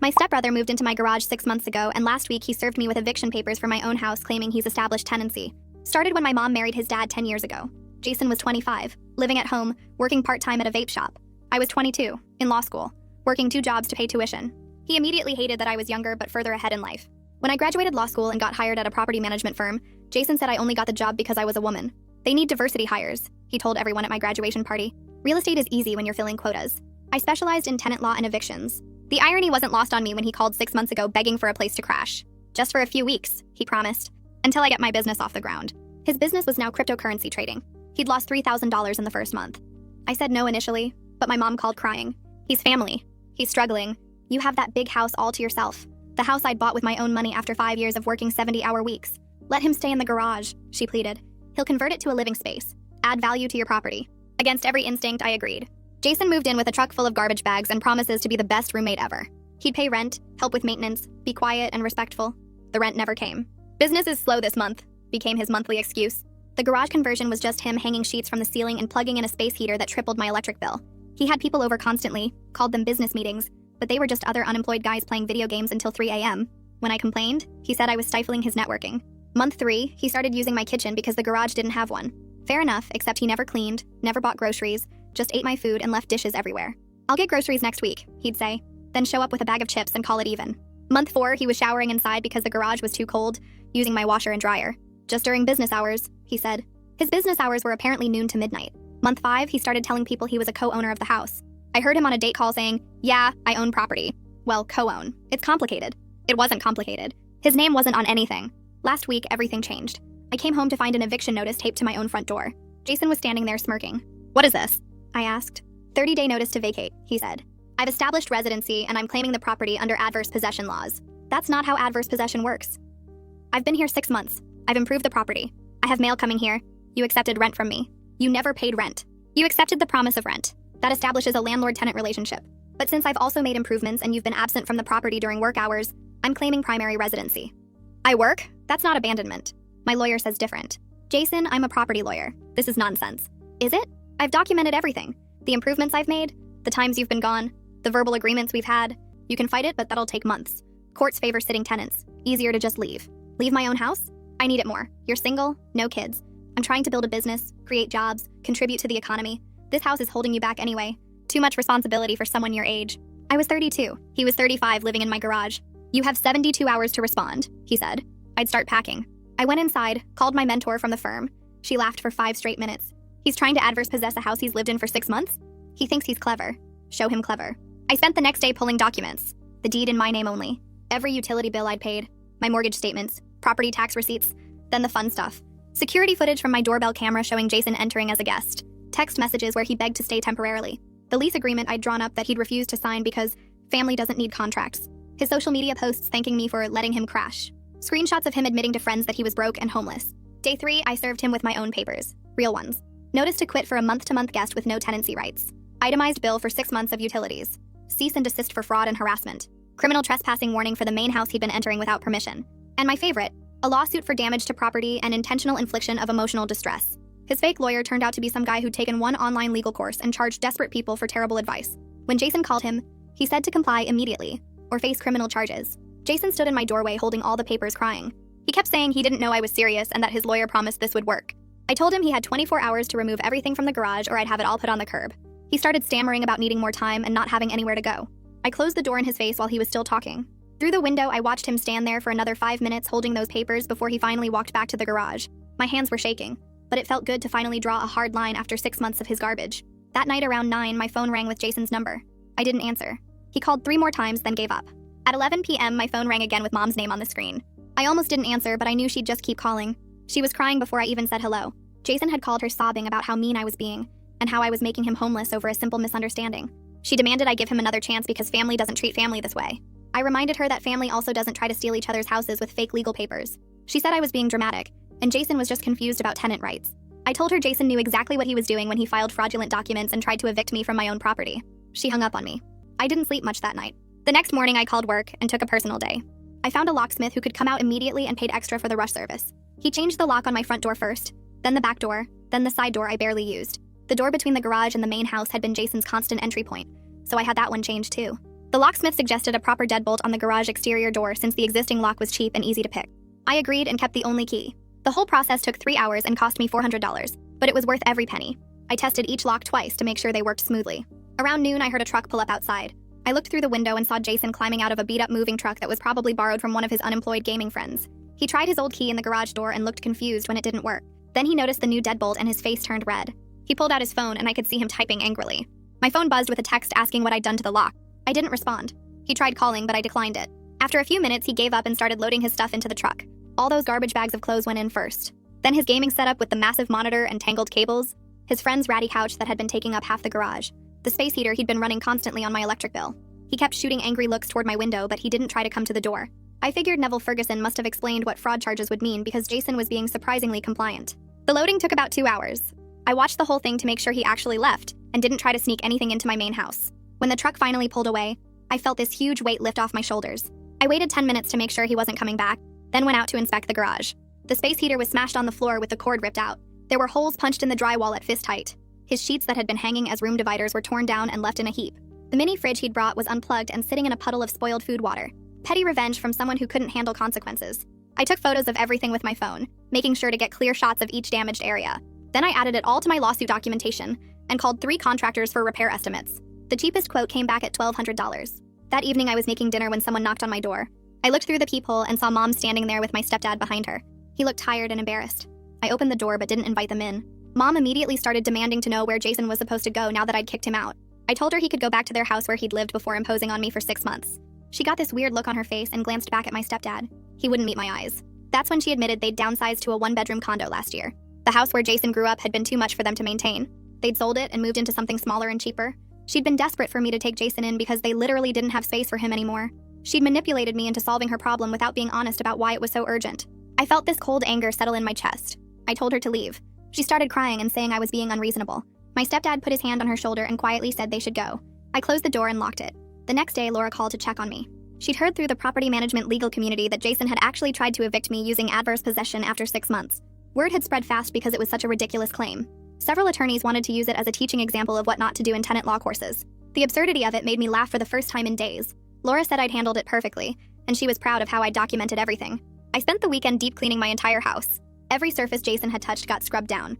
My stepbrother moved into my garage 6 months ago, and last week he served me with eviction papers for my own house claiming he's established tenancy. Started when my mom married his dad 10 years ago. Jason was 25, living at home, working part-time at a vape shop. I was 22, in law school, working 2 jobs to pay tuition. He immediately hated that I was younger but further ahead in life. When I graduated law school and got hired at a property management firm, Jason said I only got the job because I was a woman. They need diversity hires, he told everyone at my graduation party. Real estate is easy when you're filling quotas. I specialized in tenant law and evictions. The irony wasn't lost on me when he called 6 months ago begging for a place to crash. Just for a few weeks, he promised, until I get my business off the ground. His business was now cryptocurrency trading. He'd lost $3,000 in the first month. I said no initially, but my mom called crying. He's family. He's struggling. You have that big house all to yourself. The house I'd bought with my own money after 5 years of working 70-hour weeks. Let him stay in the garage, she pleaded. He'll convert it to a living space. Add value to your property. Against every instinct, I agreed. Jason moved in with a truck full of garbage bags and promises to be the best roommate ever. He'd pay rent, help with maintenance, be quiet and respectful. The rent never came. Business is slow this month, became his monthly excuse. The garage conversion was just him hanging sheets from the ceiling and plugging in a space heater that tripled my electric bill. He had people over constantly, called them business meetings, but they were just other unemployed guys playing video games until 3 a.m. When I complained, he said I was stifling his networking. Month 3, he started using my kitchen because the garage didn't have one. Fair enough, except he never cleaned, never bought groceries, just ate my food and left dishes everywhere. I'll get groceries next week, he'd say, then show up with a bag of chips and call it even. Month 4, he was showering inside because the garage was too cold, using my washer and dryer. Just during business hours, he said. His business hours were apparently noon to midnight. Month 5, he started telling people he was a co-owner of the house. I heard him on a date call saying, yeah, I own property. Well, co-own. It's complicated. It wasn't complicated. His name wasn't on anything. Last week, everything changed. I came home to find an eviction notice taped to my own front door. Jason was standing there smirking. What is this? I asked. 30-day notice to vacate, he said. I've established residency and I'm claiming the property under adverse possession laws. That's not how adverse possession works. I've been here 6 months. I've improved the property. I have mail coming here. You accepted rent from me. You never paid rent. You accepted the promise of rent. That establishes a landlord-tenant relationship. But since I've also made improvements and you've been absent from the property during work hours, I'm claiming primary residency. I work? That's not abandonment. My lawyer says different. Jason, I'm a property lawyer. This is nonsense. Is it? I've documented everything. The improvements I've made, the times you've been gone, the verbal agreements we've had. You can fight it, but that'll take months. Courts favor sitting tenants. Easier to just leave. Leave my own house? I need it more. You're single, no kids. I'm trying to build a business, create jobs, contribute to the economy. This house is holding you back anyway. Too much responsibility for someone your age. I was 32. He was 35 living in my garage. You have 72 hours to respond, he said. I'd start packing. I went inside, called my mentor from the firm. She laughed for 5 straight minutes. He's trying to adverse possess a house he's lived in for 6 months? He thinks he's clever. Show him clever. I spent the next day pulling documents. The deed in my name only. Every utility bill I'd paid. My mortgage statements. Property tax receipts. Then the fun stuff. Security footage from my doorbell camera showing Jason entering as a guest. Text messages where he begged to stay temporarily. The lease agreement I'd drawn up that he'd refused to sign because family doesn't need contracts. His social media posts thanking me for letting him crash. Screenshots of him admitting to friends that he was broke and homeless. Day 3, I served him with my own papers. Real ones. Notice to quit for a month-to-month guest with no tenancy rights. Itemized bill for 6 months of utilities. Cease and desist for fraud and harassment. Criminal trespassing warning for the main house he'd been entering without permission. And my favorite, a lawsuit for damage to property and intentional infliction of emotional distress. His fake lawyer turned out to be some guy who'd taken one online legal course and charged desperate people for terrible advice. When Jason called him, he said to comply immediately, or face criminal charges. Jason stood in my doorway holding all the papers crying. He kept saying he didn't know I was serious and that his lawyer promised this would work. I told him he had 24 hours to remove everything from the garage or I'd have it all put on the curb. He started stammering about needing more time and not having anywhere to go. I closed the door in his face while he was still talking. Through the window, I watched him stand there for another 5 minutes holding those papers before he finally walked back to the garage. My hands were shaking, but it felt good to finally draw a hard line after 6 months of his garbage. That night around 9, my phone rang with Jason's number. I didn't answer. He called 3 more times, then gave up. At 11 p.m., my phone rang again with Mom's name on the screen. I almost didn't answer, but I knew she'd just keep calling. She was crying before I even said hello. Jason had called her sobbing about how mean I was being, and how I was making him homeless over a simple misunderstanding. She demanded I give him another chance because family doesn't treat family this way. I reminded her that family also doesn't try to steal each other's houses with fake legal papers. She said I was being dramatic, and Jason was just confused about tenant rights. I told her Jason knew exactly what he was doing when he filed fraudulent documents and tried to evict me from my own property. She hung up on me. I didn't sleep much that night. The next morning, I called work and took a personal day. I found a locksmith who could come out immediately and paid extra for the rush service. He changed the lock on my front door first, then the back door, then the side door I barely used. The door between the garage and the main house had been Jason's constant entry point, so I had that one changed too. The locksmith suggested a proper deadbolt on the garage exterior door since the existing lock was cheap and easy to pick. I agreed and kept the only key. The whole process took 3 hours and cost me $400, but it was worth every penny. I tested each lock twice to make sure they worked smoothly. Around noon, I heard a truck pull up outside. I looked through the window and saw Jason climbing out of a beat-up moving truck that was probably borrowed from one of his unemployed gaming friends. He tried his old key in the garage door and looked confused when it didn't work. Then he noticed the new deadbolt and his face turned red. He pulled out his phone and I could see him typing angrily. My phone buzzed with a text asking what I'd done to the lock. I didn't respond. He tried calling, but I declined it. After a few minutes, he gave up and started loading his stuff into the truck. All those garbage bags of clothes went in first. Then his gaming setup with the massive monitor and tangled cables. His friend's ratty couch that had been taking up half the garage. The space heater he'd been running constantly on my electric bill. He kept shooting angry looks toward my window, but he didn't try to come to the door. I figured Neville Ferguson must have explained what fraud charges would mean because Jason was being surprisingly compliant. The loading took about 2 hours. I watched the whole thing to make sure he actually left and didn't try to sneak anything into my main house. When the truck finally pulled away, I felt this huge weight lift off my shoulders. I waited 10 minutes to make sure he wasn't coming back, then went out to inspect the garage. The space heater was smashed on the floor with the cord ripped out. There were holes punched in the drywall at fist height. His sheets that had been hanging as room dividers were torn down and left in a heap. The mini fridge he'd brought was unplugged and sitting in a puddle of spoiled food water. Petty revenge from someone who couldn't handle consequences. I took photos of everything with my phone, making sure to get clear shots of each damaged area. Then I added it all to my lawsuit documentation and called 3 contractors for repair estimates. The cheapest quote came back at $1,200. That evening I was making dinner when someone knocked on my door. I looked through the peephole and saw Mom standing there with my stepdad behind her. He looked tired and embarrassed. I opened the door but didn't invite them in. Mom immediately started demanding to know where Jason was supposed to go now that I'd kicked him out. I told her he could go back to their house where he'd lived before imposing on me for 6 months. She got this weird look on her face and glanced back at my stepdad. He wouldn't meet my eyes. That's when she admitted they'd downsized to a 1-bedroom condo last year. The house where Jason grew up had been too much for them to maintain. They'd sold it and moved into something smaller and cheaper. She'd been desperate for me to take Jason in because they literally didn't have space for him anymore. She'd manipulated me into solving her problem without being honest about why it was so urgent. I felt this cold anger settle in my chest. I told her to leave. She started crying and saying I was being unreasonable. My stepdad put his hand on her shoulder and quietly said they should go. I closed the door and locked it. The next day, Laura called to check on me. She'd heard through the property management legal community that Jason had actually tried to evict me using adverse possession after 6 months. Word had spread fast because it was such a ridiculous claim. Several attorneys wanted to use it as a teaching example of what not to do in tenant law courses. The absurdity of it made me laugh for the first time in days. Laura said I'd handled it perfectly, and she was proud of how I'd documented everything. I spent the weekend deep cleaning my entire house. Every surface Jason had touched got scrubbed down.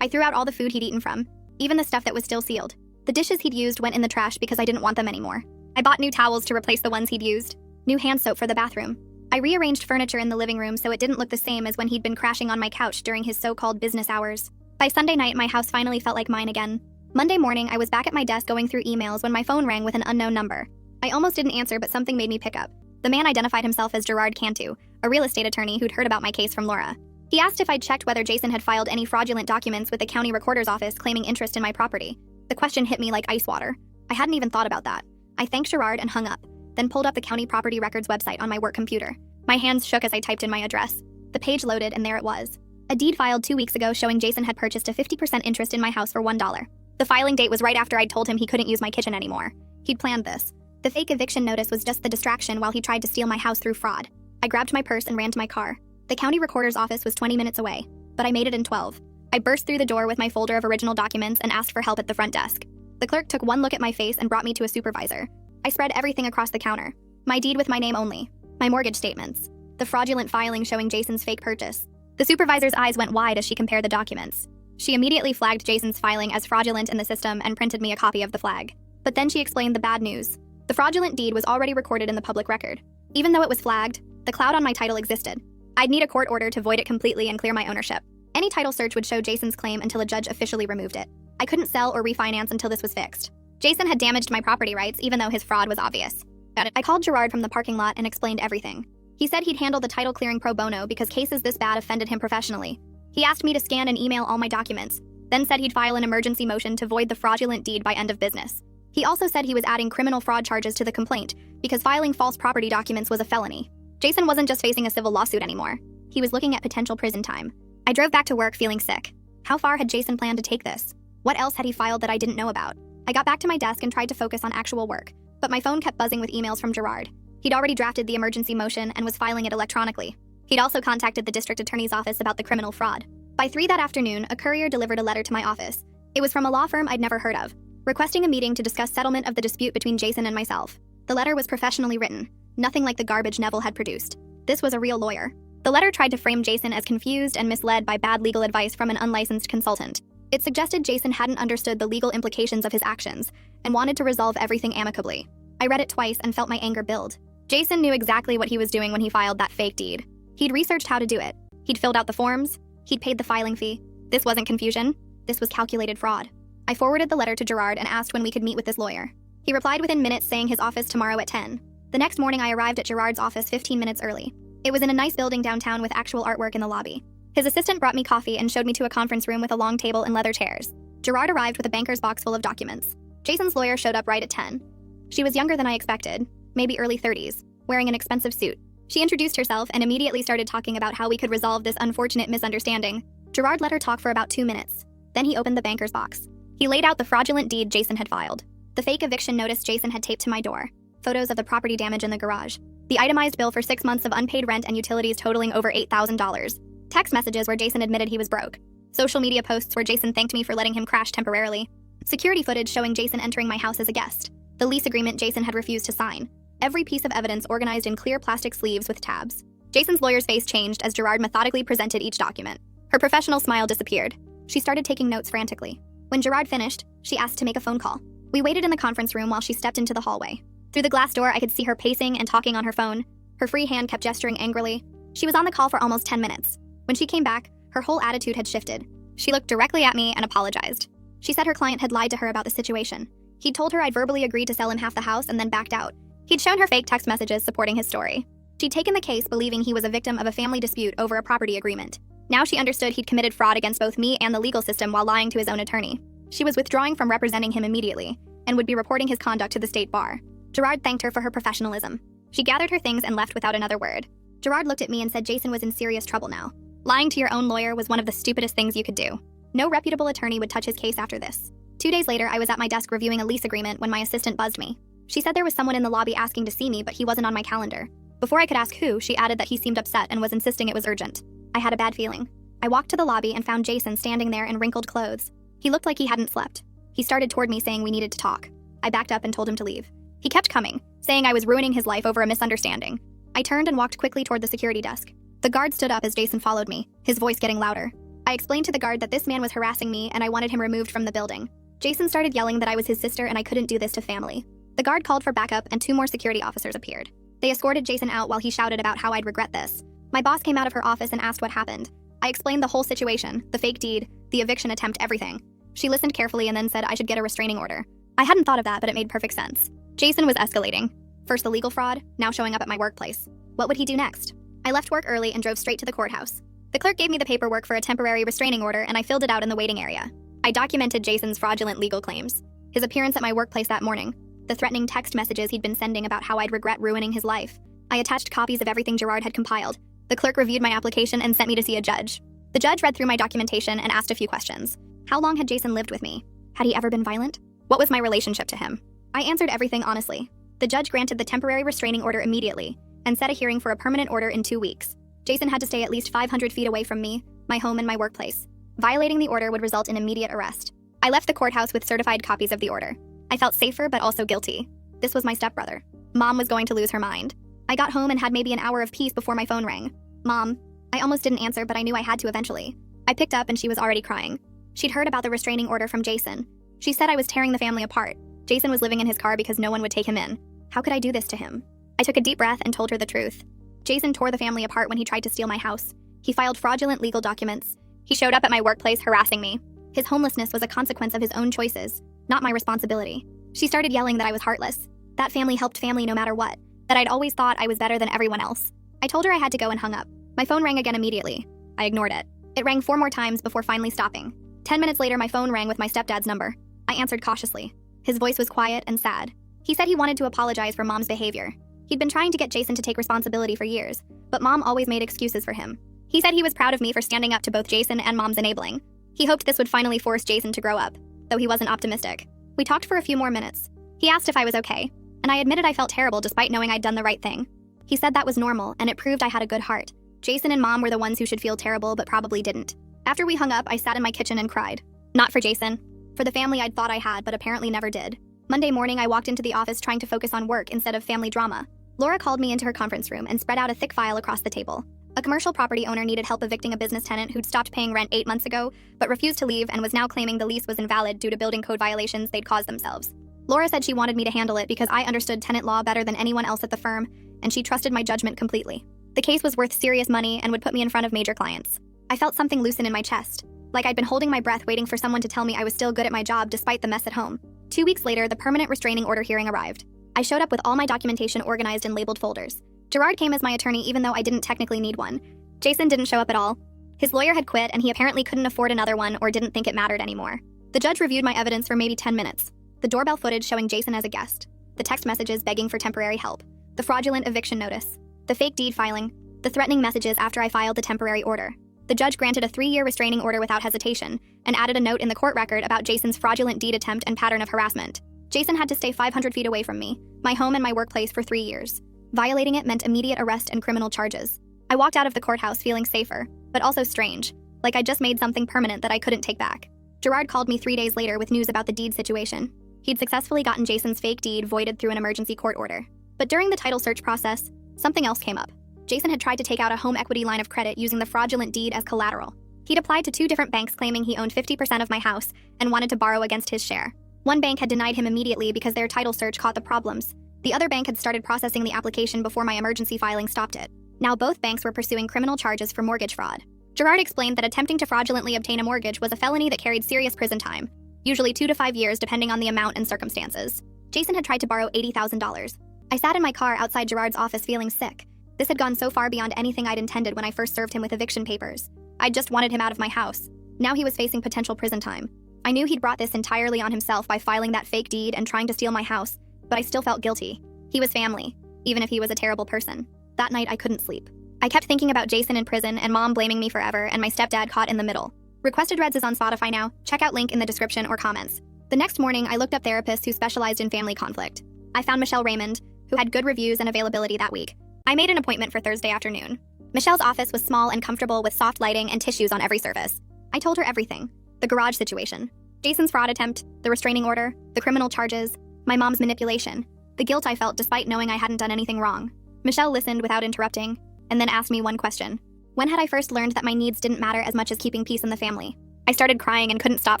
I threw out all the food he'd eaten from, even the stuff that was still sealed. The dishes he'd used went in the trash because I didn't want them anymore. I bought new towels to replace the ones he'd used, new hand soap for the bathroom. I rearranged furniture in the living room so it didn't look the same as when he'd been crashing on my couch during his so-called business hours. By Sunday night, my house finally felt like mine again. Monday morning, I was back at my desk going through emails when my phone rang with an unknown number. I almost didn't answer, but something made me pick up. The man identified himself as Gerard Cantu, a real estate attorney who'd heard about my case from Laura. He asked if I'd checked whether Jason had filed any fraudulent documents with the county recorder's office claiming interest in my property. The question hit me like ice water. I hadn't even thought about that. I thanked Gerard and hung up, then pulled up the county property records website on my work computer. My hands shook as I typed in my address. The page loaded and there it was. A deed filed 2 weeks ago showing Jason had purchased a 50% interest in my house for $1. The filing date was right after I'd told him he couldn't use my kitchen anymore. He'd planned this. The fake eviction notice was just the distraction while he tried to steal my house through fraud. I grabbed my purse and ran to my car. The county recorder's office was 20 minutes away, but I made it in 12. I burst through the door with my folder of original documents and asked for help at the front desk. The clerk took one look at my face and brought me to a supervisor. I spread everything across the counter. My deed with my name only. My mortgage statements. The fraudulent filing showing Jason's fake purchase. The supervisor's eyes went wide as she compared the documents. She immediately flagged Jason's filing as fraudulent in the system and printed me a copy of the flag. But then she explained the bad news. The fraudulent deed was already recorded in the public record. Even though it was flagged, the cloud on my title existed. I'd need a court order to void it completely and clear my ownership. Any title search would show Jason's claim until a judge officially removed it. I couldn't sell or refinance until this was fixed. Jason had damaged my property rights even though his fraud was obvious. I called Gerard from the parking lot and explained everything. He said he'd handle the title clearing pro bono because cases this bad offended him professionally. He asked me to scan and email all my documents, then said he'd file an emergency motion to void the fraudulent deed by end of business. He also said he was adding criminal fraud charges to the complaint because filing false property documents was a felony. Jason wasn't just facing a civil lawsuit anymore. He was looking at potential prison time. I drove back to work feeling sick. How far had Jason planned to take this? What else had he filed that I didn't know about? I got back to my desk and tried to focus on actual work, but my phone kept buzzing with emails from Gerard. He'd already drafted the emergency motion and was filing it electronically. He'd also contacted the district attorney's office about the criminal fraud. By 3 that afternoon, a courier delivered a letter to my office. It was from a law firm I'd never heard of, requesting a meeting to discuss settlement of the dispute between Jason and myself. The letter was professionally written, nothing like the garbage Neville had produced. This was a real lawyer. The letter tried to frame Jason as confused and misled by bad legal advice from an unlicensed consultant. It suggested Jason hadn't understood the legal implications of his actions and wanted to resolve everything amicably. I read it twice and felt my anger build. Jason knew exactly what he was doing when he filed that fake deed. He'd researched how to do it. He'd filled out the forms. He'd paid the filing fee. This wasn't confusion. This was calculated fraud. I forwarded the letter to Gerard and asked when we could meet with this lawyer. He replied within minutes saying his office tomorrow at 10. The next morning I arrived at Gerard's office 15 minutes early. It was in a nice building downtown with actual artwork in the lobby. His assistant brought me coffee and showed me to a conference room with a long table and leather chairs. Gerard arrived with a banker's box full of documents. Jason's lawyer showed up right at 10. She was younger than I expected, maybe early 30s, wearing an expensive suit. She introduced herself and immediately started talking about how we could resolve this unfortunate misunderstanding. Gerard let her talk for about 2 minutes. Then he opened the banker's box. He laid out the fraudulent deed Jason had filed. The fake eviction notice Jason had taped to my door. Photos of the property damage in the garage. The itemized bill for 6 months of unpaid rent and utilities totaling over $8,000. Text messages where Jason admitted he was broke. Social media posts where Jason thanked me for letting him crash temporarily. Security footage showing Jason entering my house as a guest. The lease agreement Jason had refused to sign. Every piece of evidence organized in clear plastic sleeves with tabs. Jason's lawyer's face changed as Gerard methodically presented each document. Her professional smile disappeared. She started taking notes frantically. When Gerard finished, she asked to make a phone call. We waited in the conference room while she stepped into the hallway. Through the glass door, I could see her pacing and talking on her phone. Her free hand kept gesturing angrily. She was on the call for almost 10 minutes. When she came back, her whole attitude had shifted. She looked directly at me and apologized. She said her client had lied to her about the situation. He'd told her I'd verbally agreed to sell him half the house and then backed out. He'd shown her fake text messages supporting his story. She'd taken the case believing he was a victim of a family dispute over a property agreement. Now she understood he'd committed fraud against both me and the legal system while lying to his own attorney. She was withdrawing from representing him immediately and would be reporting his conduct to the state bar. Gerard thanked her for her professionalism. She gathered her things and left without another word. Gerard looked at me and said Jason was in serious trouble now. Lying to your own lawyer was one of the stupidest things you could do. No reputable attorney would touch his case after this. 2 days later, I was at my desk reviewing a lease agreement when my assistant buzzed me. She said there was someone in the lobby asking to see me, but he wasn't on my calendar. Before I could ask who, she added that he seemed upset and was insisting it was urgent. I had a bad feeling. I walked to the lobby and found Jason standing there in wrinkled clothes. He looked like he hadn't slept. He started toward me saying we needed to talk. I backed up and told him to leave. He kept coming, saying I was ruining his life over a misunderstanding. I turned and walked quickly toward the security desk. The guard stood up as Jason followed me, his voice getting louder. I explained to the guard that this man was harassing me and I wanted him removed from the building. Jason started yelling that I was his sister and I couldn't do this to family. The guard called for backup and 2 more security officers appeared. They escorted Jason out while he shouted about how I'd regret this. My boss came out of her office and asked what happened. I explained the whole situation, the fake deed, the eviction attempt, everything. She listened carefully and then said I should get a restraining order. I hadn't thought of that, but it made perfect sense. Jason was escalating. First the legal fraud, now showing up at my workplace. What would he do next? I left work early and drove straight to the courthouse. The clerk gave me the paperwork for a temporary restraining order and I filled it out in the waiting area. I documented Jason's fraudulent legal claims, his appearance at my workplace that morning, the threatening text messages he'd been sending about how I'd regret ruining his life. I attached copies of everything Gerard had compiled. The clerk reviewed my application and sent me to see a judge. The judge read through my documentation and asked a few questions. How long had Jason lived with me? Had he ever been violent? What was my relationship to him? I answered everything honestly. The judge granted the temporary restraining order immediately and set a hearing for a permanent order in 2 weeks. Jason had to stay at least 500 feet away from me, my home, and my workplace. Violating the order would result in immediate arrest. I left the courthouse with certified copies of the order. I felt safer but also guilty. This was my stepbrother. Mom was going to lose her mind. I got home and had maybe an hour of peace before my phone rang. Mom. I almost didn't answer, but I knew I had to eventually. I picked up and she was already crying. She'd heard about the restraining order from Jason. She said I was tearing the family apart. Jason was living in his car because no one would take him in. How could I do this to him? I took a deep breath and told her the truth. Jason tore the family apart when he tried to steal my house. He filed fraudulent legal documents. He showed up at my workplace harassing me. His homelessness was a consequence of his own choices, not my responsibility. She started yelling that I was heartless. That family helped family no matter what. That I'd always thought I was better than everyone else. I told her I had to go and hung up. My phone rang again immediately. I ignored it. It rang 4 more times before finally stopping. 10 minutes later, my phone rang with my stepdad's number. I answered cautiously. His voice was quiet and sad. He said he wanted to apologize for Mom's behavior. He'd been trying to get Jason to take responsibility for years, but Mom always made excuses for him. He said he was proud of me for standing up to both Jason and Mom's enabling. He hoped this would finally force Jason to grow up, though he wasn't optimistic. We talked for a few more minutes. He asked if I was okay, and I admitted I felt terrible despite knowing I'd done the right thing. He said that was normal, and it proved I had a good heart. Jason and Mom were the ones who should feel terrible but probably didn't. After we hung up, I sat in my kitchen and cried. Not for Jason. For the family I'd thought I had but apparently never did. Monday morning, I walked into the office trying to focus on work instead of family drama. Laura called me into her conference room and spread out a thick file across the table. A commercial property owner needed help evicting a business tenant who'd stopped paying rent 8 months ago, but refused to leave and was now claiming the lease was invalid due to building code violations they'd caused themselves. Laura said she wanted me to handle it because I understood tenant law better than anyone else at the firm, and she trusted my judgment completely. The case was worth serious money and would put me in front of major clients. I felt something loosen in my chest, like I'd been holding my breath waiting for someone to tell me I was still good at my job despite the mess at home. 2 weeks later, the permanent restraining order hearing arrived. I showed up with all my documentation organized in labeled folders. Gerard came as my attorney even though I didn't technically need one. Jason didn't show up at all. His lawyer had quit and he apparently couldn't afford another one or didn't think it mattered anymore. The judge reviewed my evidence for maybe 10 minutes. The doorbell footage showing Jason as a guest. The text messages begging for temporary help. The fraudulent eviction notice. The fake deed filing. The threatening messages after I filed the temporary order. The judge granted a 3-year restraining order without hesitation and added a note in the court record about Jason's fraudulent deed attempt and pattern of harassment. Jason had to stay 500 feet away from me, my home and my workplace for 3 years. Violating it meant immediate arrest and criminal charges. I walked out of the courthouse feeling safer, but also strange, like I just made something permanent that I couldn't take back. Gerard called me 3 days later with news about the deed situation. He'd successfully gotten Jason's fake deed voided through an emergency court order. But during the title search process, something else came up. Jason had tried to take out a home equity line of credit using the fraudulent deed as collateral. He'd applied to 2 different banks claiming he owned 50% of my house and wanted to borrow against his share. One bank had denied him immediately because their title search caught the problems. The other bank had started processing the application before my emergency filing stopped it. Now both banks were pursuing criminal charges for mortgage fraud. Gerard explained that attempting to fraudulently obtain a mortgage was a felony that carried serious prison time, usually 2 to 5 years depending on the amount and circumstances. Jason had tried to borrow $80,000. I sat in my car outside Gerard's office feeling sick. This had gone so far beyond anything I'd intended when I first served him with eviction papers. I'd just wanted him out of my house. Now he was facing potential prison time. I knew he'd brought this entirely on himself by filing that fake deed and trying to steal my house, but I still felt guilty. He was family, even if he was a terrible person. That night I couldn't sleep. I kept thinking about Jason in prison and Mom blaming me forever and my stepdad caught in the middle. Requested Reds is on Spotify now. Check out link in the description or comments. The next morning, I looked up therapists who specialized in family conflict. I found Michelle Raymond, who had good reviews and availability that week. I made an appointment for Thursday afternoon. Michelle's office was small and comfortable with soft lighting and tissues on every surface. I told her everything. The garage situation, Jason's fraud attempt, the restraining order, the criminal charges, my mom's manipulation, the guilt I felt despite knowing I hadn't done anything wrong. Michelle listened without interrupting, and then asked me one question. When had I first learned that my needs didn't matter as much as keeping peace in the family? I started crying and couldn't stop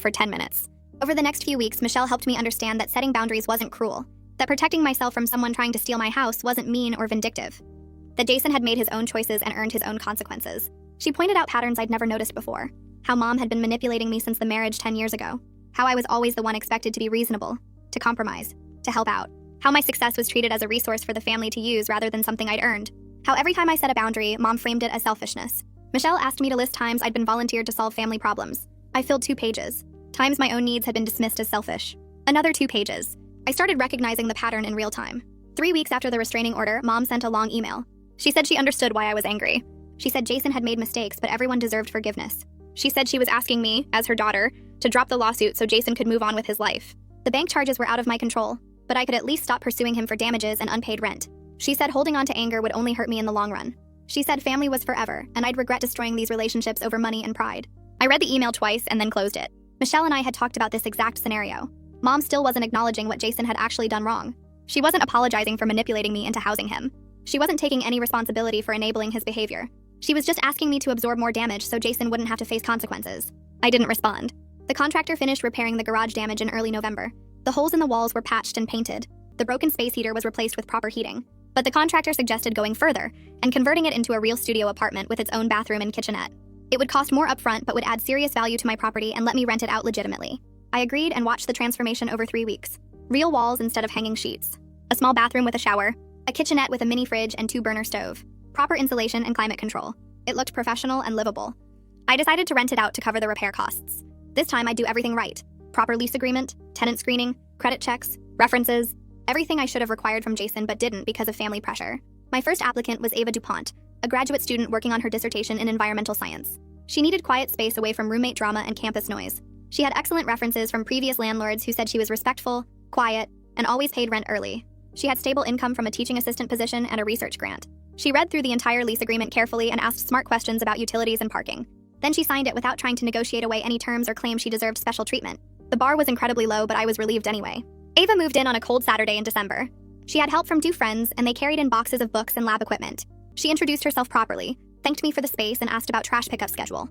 for 10 minutes. Over the next few weeks, Michelle helped me understand that setting boundaries wasn't cruel, that protecting myself from someone trying to steal my house wasn't mean or vindictive, that Jason had made his own choices and earned his own consequences. She pointed out patterns I'd never noticed before, how Mom had been manipulating me since the marriage 10 years ago, how I was always the one expected to be reasonable, to compromise, to help out, how my success was treated as a resource for the family to use rather than something I'd earned, how every time I set a boundary, Mom framed it as selfishness. Michelle asked me to list times I'd been volunteered to solve family problems. I filled 2 pages. Times my own needs had been dismissed as selfish. Another 2 pages. I started recognizing the pattern in real time. 3 weeks after the restraining order, Mom sent a long email. She said she understood why I was angry. She said Jason had made mistakes, but everyone deserved forgiveness. She said she was asking me, as her daughter, to drop the lawsuit so Jason could move on with his life. The bank charges were out of my control, but I could at least stop pursuing him for damages and unpaid rent. She said holding on to anger would only hurt me in the long run. She said family was forever, and I'd regret destroying these relationships over money and pride. I read the email twice and then closed it. Michelle and I had talked about this exact scenario. Mom still wasn't acknowledging what Jason had actually done wrong. She wasn't apologizing for manipulating me into housing him. She wasn't taking any responsibility for enabling his behavior. She was just asking me to absorb more damage so Jason wouldn't have to face consequences. I didn't respond. The contractor finished repairing the garage damage in early November. The holes in the walls were patched and painted. The broken space heater was replaced with proper heating. But the contractor suggested going further and converting it into a real studio apartment with its own bathroom and kitchenette. It would cost more upfront but would add serious value to my property and let me rent it out legitimately. I agreed and watched the transformation over 3 weeks. Real walls instead of hanging sheets. A small bathroom with a shower. A kitchenette with a mini fridge and 2-burner stove. Proper insulation and climate control. It looked professional and livable. I decided to rent it out to cover the repair costs. This time I'd do everything right. Proper lease agreement, tenant screening, credit checks, references, everything I should have required from Jason but didn't because of family pressure. My first applicant was Ava DuPont, a graduate student working on her dissertation in environmental science. She needed quiet space away from roommate drama and campus noise. She had excellent references from previous landlords who said she was respectful, quiet, and always paid rent early. She had stable income from a teaching assistant position and a research grant. She read through the entire lease agreement carefully and asked smart questions about utilities and parking. Then she signed it without trying to negotiate away any terms or claim she deserved special treatment. The bar was incredibly low, but I was relieved anyway. Ava moved in on a cold Saturday in December. She had help from two friends, and they carried in boxes of books and lab equipment. She introduced herself properly, thanked me for the space, and asked about trash pickup schedule.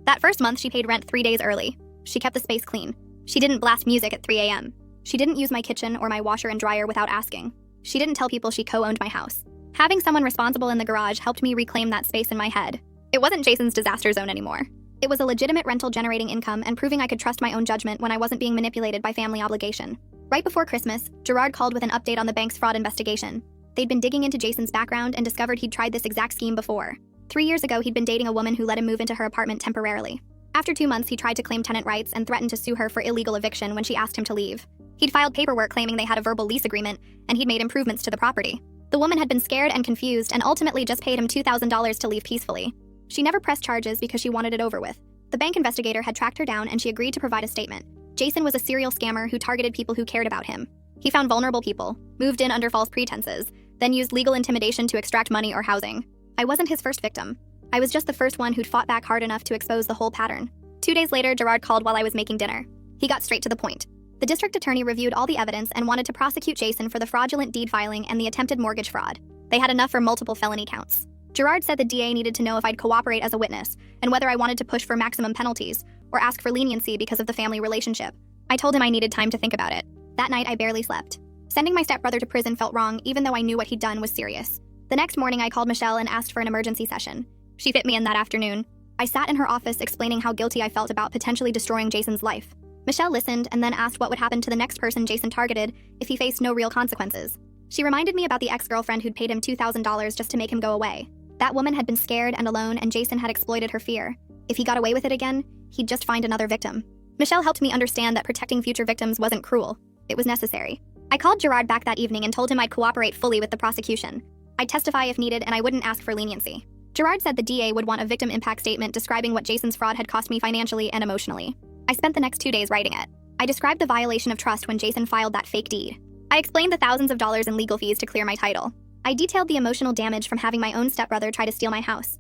That first month, she paid rent 3 days early. She kept the space clean. She didn't blast music at 3 a.m. She didn't use my kitchen or my washer and dryer without asking. She didn't tell people she co-owned my house. Having someone responsible in the garage helped me reclaim that space in my head. It wasn't Jason's disaster zone anymore. It was a legitimate rental generating income and proving I could trust my own judgment when I wasn't being manipulated by family obligation. Right before Christmas, Gerard called with an update on the bank's fraud investigation. They'd been digging into Jason's background and discovered he'd tried this exact scheme before. 3 years ago, he'd been dating a woman who let him move into her apartment temporarily. After 2 months, he tried to claim tenant rights and threatened to sue her for illegal eviction when she asked him to leave. He'd filed paperwork claiming they had a verbal lease agreement, and he'd made improvements to the property. The woman had been scared and confused and ultimately just paid him $2,000 to leave peacefully. She never pressed charges because she wanted it over with. The bank investigator had tracked her down and she agreed to provide a statement. Jason was a serial scammer who targeted people who cared about him. He found vulnerable people, moved in under false pretenses, then used legal intimidation to extract money or housing. I wasn't his first victim. I was just the first one who'd fought back hard enough to expose the whole pattern. 2 days later, Gerard called while I was making dinner. He got straight to the point. The district attorney reviewed all the evidence and wanted to prosecute Jason for the fraudulent deed filing and the attempted mortgage fraud. They had enough for multiple felony counts. Gerard said the DA needed to know if I'd cooperate as a witness and whether I wanted to push for maximum penalties or ask for leniency because of the family relationship. I told him I needed time to think about it. That night, I barely slept. Sending my stepbrother to prison felt wrong, even though I knew what he'd done was serious. The next morning, I called Michelle and asked for an emergency session. She fit me in that afternoon. I sat in her office explaining how guilty I felt about potentially destroying Jason's life. Michelle listened and then asked what would happen to the next person Jason targeted if he faced no real consequences. She reminded me about the ex-girlfriend who'd paid him $2,000 just to make him go away. That woman had been scared and alone, and Jason had exploited her fear. If he got away with it again, he'd just find another victim. Michelle helped me understand that protecting future victims wasn't cruel. It was necessary. I called Gerard back that evening and told him I'd cooperate fully with the prosecution. I'd testify if needed, and I wouldn't ask for leniency. Gerard said the DA would want a victim impact statement describing what Jason's fraud had cost me financially and emotionally. I spent the next 2 days writing it. I described the violation of trust when Jason filed that fake deed. I explained the thousands of dollars in legal fees to clear my title. I detailed the emotional damage from having my own stepbrother try to steal my house.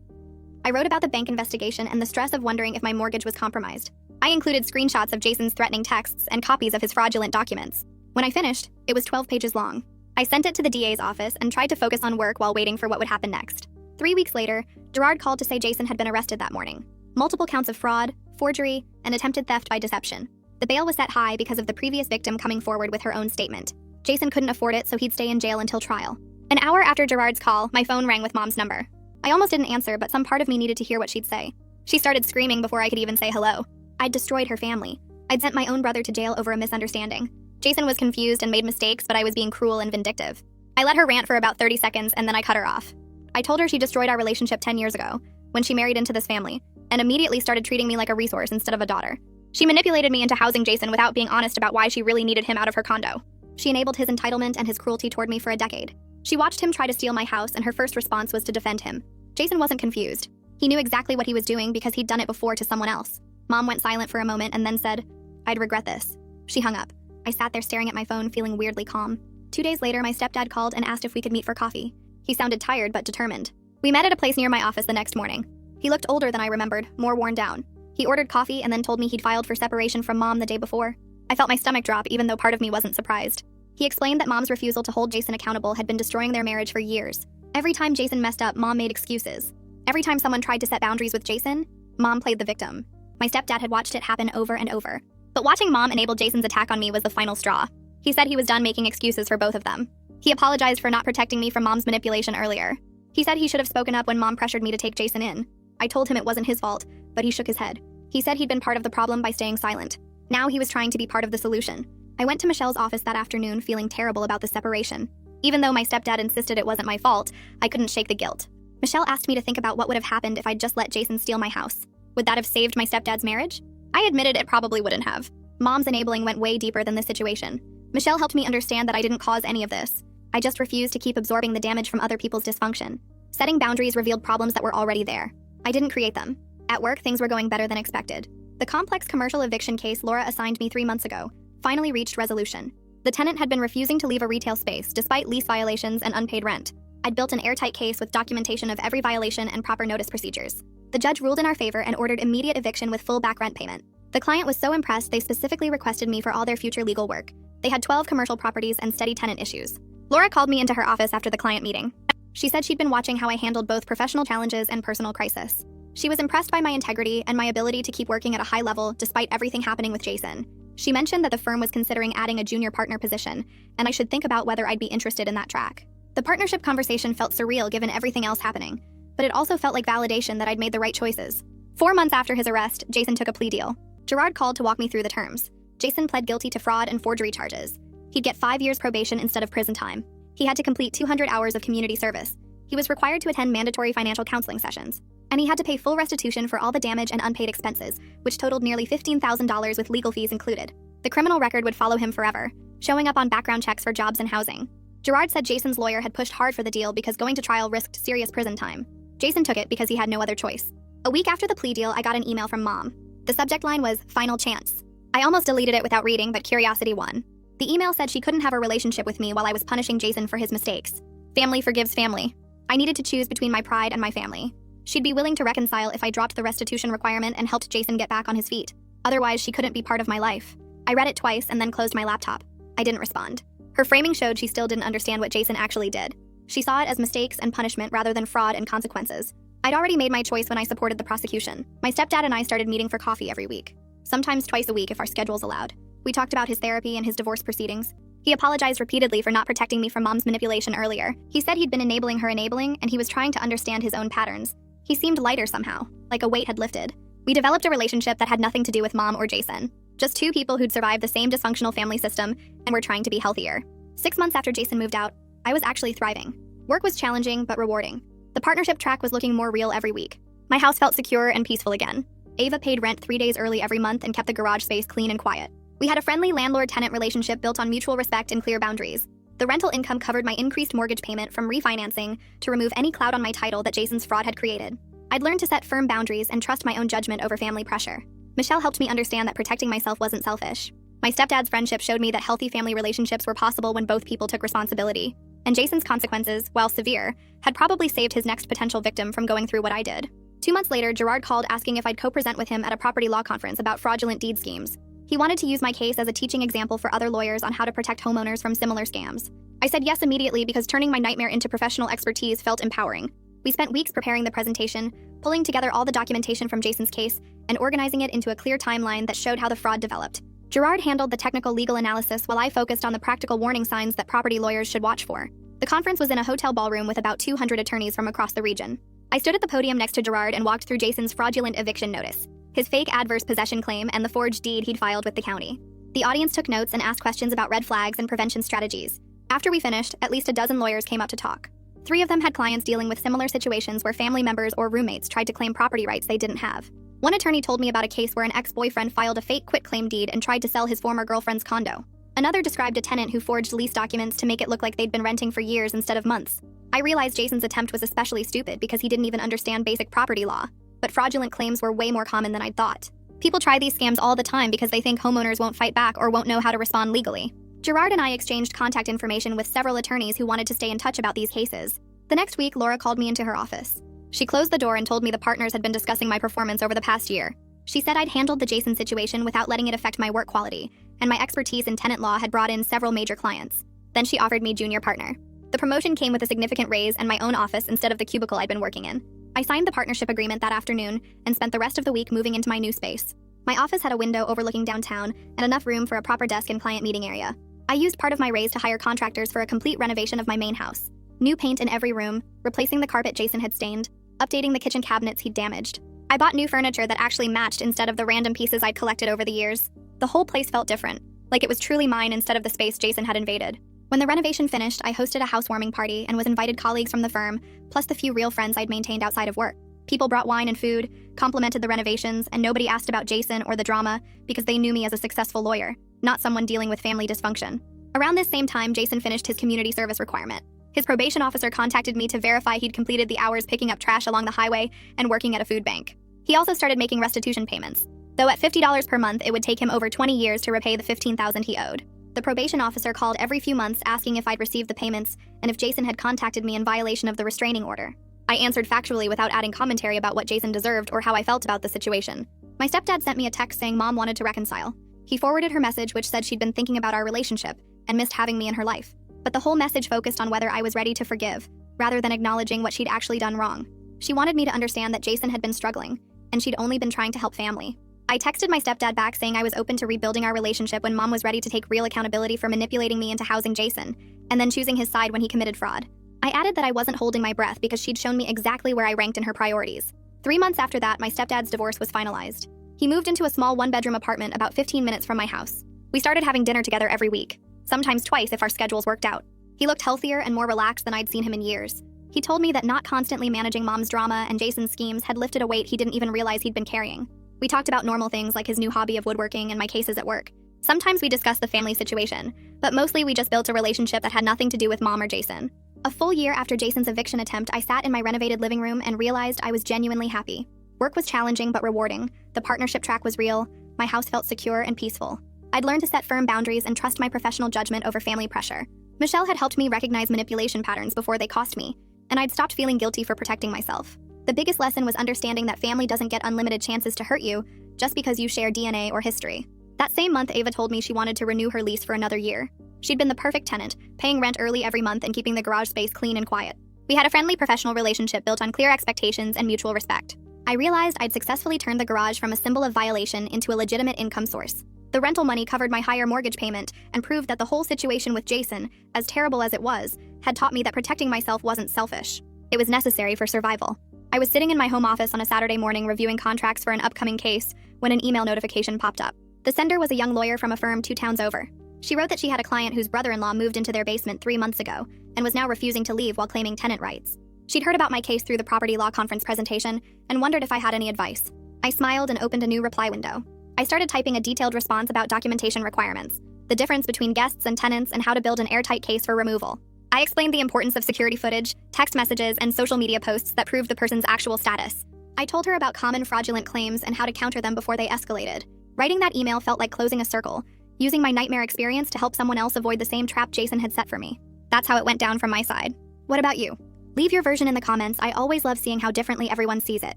I wrote about the bank investigation and the stress of wondering if my mortgage was compromised. I included screenshots of Jason's threatening texts and copies of his fraudulent documents. When I finished, it was 12 pages long. I sent it to the DA's office and tried to focus on work while waiting for what would happen next. 3 weeks later, Gerard called to say Jason had been arrested that morning. Multiple counts of fraud, forgery, and attempted theft by deception. The bail was set high because of the previous victim coming forward with her own statement. Jason couldn't afford it, so he'd stay in jail until trial. An hour after Gerard's call, my phone rang with Mom's number. I almost didn't answer, but some part of me needed to hear what she'd say. She started screaming before I could even say hello. I'd destroyed her family. I'd sent my own brother to jail over a misunderstanding. Jason was confused and made mistakes, but I was being cruel and vindictive. I let her rant for about 30 seconds and then I cut her off. I told her she destroyed our relationship 10 years ago, when she married into this family, and immediately started treating me like a resource instead of a daughter. She manipulated me into housing Jason without being honest about why she really needed him out of her condo. She enabled his entitlement and his cruelty toward me for a decade. She watched him try to steal my house, and her first response was to defend him. Jason wasn't confused. He knew exactly what he was doing because he'd done it before to someone else. Mom went silent for a moment and then said, "I'd regret this." She hung up. I sat there staring at my phone, feeling weirdly calm. 2 days later, my stepdad called and asked if we could meet for coffee. He sounded tired but determined. We met at a place near my office the next morning. He looked older than I remembered, more worn down. He ordered coffee and then told me he'd filed for separation from Mom the day before. I felt my stomach drop, even though part of me wasn't surprised. He explained that Mom's refusal to hold Jason accountable had been destroying their marriage for years. Every time Jason messed up, Mom made excuses. Every time someone tried to set boundaries with Jason, Mom played the victim. My stepdad had watched it happen over and over. But watching Mom enable Jason's attack on me was the final straw. He said he was done making excuses for both of them. He apologized for not protecting me from Mom's manipulation earlier. He said he should have spoken up when Mom pressured me to take Jason in. I told him it wasn't his fault, but he shook his head. He said he'd been part of the problem by staying silent. Now he was trying to be part of the solution. I went to Michelle's office that afternoon feeling terrible about the separation. Even though my stepdad insisted it wasn't my fault, I couldn't shake the guilt. Michelle asked me to think about what would have happened if I'd just let Jason steal my house. Would that have saved my stepdad's marriage? I admitted it probably wouldn't have. Mom's enabling went way deeper than this situation. Michelle helped me understand that I didn't cause any of this. I just refused to keep absorbing the damage from other people's dysfunction. Setting boundaries revealed problems that were already there. I didn't create them. At work, things were going better than expected. The complex commercial eviction case Laura assigned me 3 months ago finally reached resolution. The tenant had been refusing to leave a retail space despite lease violations and unpaid rent. I'd built an airtight case with documentation of every violation and proper notice procedures. The judge ruled in our favor and ordered immediate eviction with full back rent payment. The client was so impressed they specifically requested me for all their future legal work. They had 12 commercial properties and steady tenant issues. Laura called me into her office after the client meeting. She said she'd been watching how I handled both professional challenges and personal crisis. She was impressed by my integrity and my ability to keep working at a high level despite everything happening with Jason. She mentioned that the firm was considering adding a junior partner position, and I should think about whether I'd be interested in that track. The partnership conversation felt surreal given everything else happening, but it also felt like validation that I'd made the right choices. 4 months after his arrest, Jason took a plea deal. Gerard called to walk me through the terms. Jason pled guilty to fraud and forgery charges. He'd get 5 years probation instead of prison time. He had to complete 200 hours of community service. He was required to attend mandatory financial counseling sessions. And he had to pay full restitution for all the damage and unpaid expenses, which totaled nearly $15,000 with legal fees included. The criminal record would follow him forever, showing up on background checks for jobs and housing. Gerard said Jason's lawyer had pushed hard for the deal because going to trial risked serious prison time. Jason took it because he had no other choice. A week after the plea deal, I got an email from Mom. The subject line was, "Final chance." I almost deleted it without reading, but curiosity won. The email said she couldn't have a relationship with me while I was punishing Jason for his mistakes. Family forgives family. I needed to choose between my pride and my family. She'd be willing to reconcile if I dropped the restitution requirement and helped Jason get back on his feet. Otherwise, she couldn't be part of my life. I read it twice and then closed my laptop. I didn't respond. Her framing showed she still didn't understand what Jason actually did. She saw it as mistakes and punishment rather than fraud and consequences. I'd already made my choice when I supported the prosecution. My stepdad and I started meeting for coffee every week, sometimes twice a week if our schedules allowed. We talked about his therapy and his divorce proceedings. He apologized repeatedly for not protecting me from Mom's manipulation earlier. He said he'd been enabling her and he was trying to understand his own patterns. He seemed lighter somehow, like a weight had lifted. We developed a relationship that had nothing to do with Mom or Jason. Just two people who'd survived the same dysfunctional family system and were trying to be healthier. 6 months after Jason moved out, I was actually thriving. Work was challenging but rewarding. The partnership track was looking more real every week. My house felt secure and peaceful again. Ava paid rent 3 days early every month and kept the garage space clean and quiet. We had a friendly landlord-tenant relationship built on mutual respect and clear boundaries. The rental income covered my increased mortgage payment from refinancing to remove any cloud on my title that Jason's fraud had created. I'd learned to set firm boundaries and trust my own judgment over family pressure. Michelle helped me understand that protecting myself wasn't selfish. My stepdad's friendship showed me that healthy family relationships were possible when both people took responsibility. And Jason's consequences, while severe, had probably saved his next potential victim from going through what I did. 2 months later, Gerard called asking if I'd co-present with him at a property law conference about fraudulent deed schemes. He wanted to use my case as a teaching example for other lawyers on how to protect homeowners from similar scams. I said yes immediately because turning my nightmare into professional expertise felt empowering. We spent weeks preparing the presentation, pulling together all the documentation from Jason's case, and organizing it into a clear timeline that showed how the fraud developed. Gerard handled the technical legal analysis while I focused on the practical warning signs that property lawyers should watch for. The conference was in a hotel ballroom with about 200 attorneys from across the region. I stood at the podium next to Gerard and walked through Jason's fraudulent eviction notice, his fake adverse possession claim, and the forged deed he'd filed with the county. The audience took notes and asked questions about red flags and prevention strategies. After we finished, at least a dozen lawyers came up to talk. 3 of them had clients dealing with similar situations where family members or roommates tried to claim property rights they didn't have. One attorney told me about a case where an ex-boyfriend filed a fake quitclaim deed and tried to sell his former girlfriend's condo. Another described a tenant who forged lease documents to make it look like they'd been renting for years instead of months. I realized Jason's attempt was especially stupid because he didn't even understand basic property law. But fraudulent claims were way more common than I'd thought. People try these scams all the time because they think homeowners won't fight back or won't know how to respond legally. Gerard and I exchanged contact information with several attorneys who wanted to stay in touch about these cases. The next week, Laura called me into her office. She closed the door and told me the partners had been discussing my performance over the past year. She said I'd handled the Jason situation without letting it affect my work quality, and my expertise in tenant law had brought in several major clients. Then she offered me junior partner. The promotion came with a significant raise and my own office instead of the cubicle I'd been working in. I signed the partnership agreement that afternoon and spent the rest of the week moving into my new space. My office had a window overlooking downtown and enough room for a proper desk and client meeting area. I used part of my raise to hire contractors for a complete renovation of my main house. New paint in every room, replacing the carpet Jason had stained, updating the kitchen cabinets he'd damaged. I bought new furniture that actually matched instead of the random pieces I'd collected over the years. The whole place felt different, like it was truly mine instead of the space Jason had invaded. When the renovation finished, I hosted a housewarming party and was invited colleagues from the firm, plus the few real friends I'd maintained outside of work. People brought wine and food, complimented the renovations, and nobody asked about Jason or the drama because they knew me as a successful lawyer, not someone dealing with family dysfunction. Around this same time, Jason finished his community service requirement. His probation officer contacted me to verify he'd completed the hours picking up trash along the highway and working at a food bank. He also started making restitution payments, though at $50 per month, it would take him over 20 years to repay the $15,000 he owed. The probation officer called every few months asking if I'd received the payments and if Jason had contacted me in violation of the restraining order. I answered factually without adding commentary about what Jason deserved or how I felt about the situation. My stepdad sent me a text saying Mom wanted to reconcile. He forwarded her message which said she'd been thinking about our relationship and missed having me in her life. But the whole message focused on whether I was ready to forgive, rather than acknowledging what she'd actually done wrong. She wanted me to understand that Jason had been struggling, and she'd only been trying to help family. I texted my stepdad back saying I was open to rebuilding our relationship when Mom was ready to take real accountability for manipulating me into housing Jason, and then choosing his side when he committed fraud. I added that I wasn't holding my breath because she'd shown me exactly where I ranked in her priorities. 3 months after that, my stepdad's divorce was finalized. He moved into a small one-bedroom apartment about 15 minutes from my house. We started having dinner together every week, sometimes twice if our schedules worked out. He looked healthier and more relaxed than I'd seen him in years. He told me that not constantly managing Mom's drama and Jason's schemes had lifted a weight he didn't even realize he'd been carrying. We talked about normal things like his new hobby of woodworking and my cases at work. Sometimes we discussed the family situation, but mostly we just built a relationship that had nothing to do with Mom or Jason. A full year after Jason's eviction attempt, I sat in my renovated living room and realized I was genuinely happy. Work was challenging but rewarding, the partnership track was real, my house felt secure and peaceful. I'd learned to set firm boundaries and trust my professional judgment over family pressure. Michelle had helped me recognize manipulation patterns before they cost me, and I'd stopped feeling guilty for protecting myself. The biggest lesson was understanding that family doesn't get unlimited chances to hurt you just because you share DNA or history. That same month, Ava told me she wanted to renew her lease for another year. She'd been the perfect tenant, paying rent early every month and keeping the garage space clean and quiet. We had a friendly professional relationship built on clear expectations and mutual respect. I realized I'd successfully turned the garage from a symbol of violation into a legitimate income source. The rental money covered my higher mortgage payment and proved that the whole situation with Jason, as terrible as it was, had taught me that protecting myself wasn't selfish. It was necessary for survival. I was sitting in my home office on a Saturday morning reviewing contracts for an upcoming case when an email notification popped up. The sender was a young lawyer from a firm 2 towns over. She wrote that she had a client whose brother-in-law moved into their basement 3 months ago and was now refusing to leave while claiming tenant rights. She'd heard about my case through the property law conference presentation and wondered if I had any advice. I smiled and opened a new reply window. I started typing a detailed response about documentation requirements, the difference between guests and tenants, and how to build an airtight case for removal. I explained the importance of security footage, text messages, and social media posts that proved the person's actual status. I told her about common fraudulent claims and how to counter them before they escalated. Writing that email felt like closing a circle, using my nightmare experience to help someone else avoid the same trap Jason had set for me. That's how it went down from my side. What about you? Leave your version in the comments. I always love seeing how differently everyone sees it.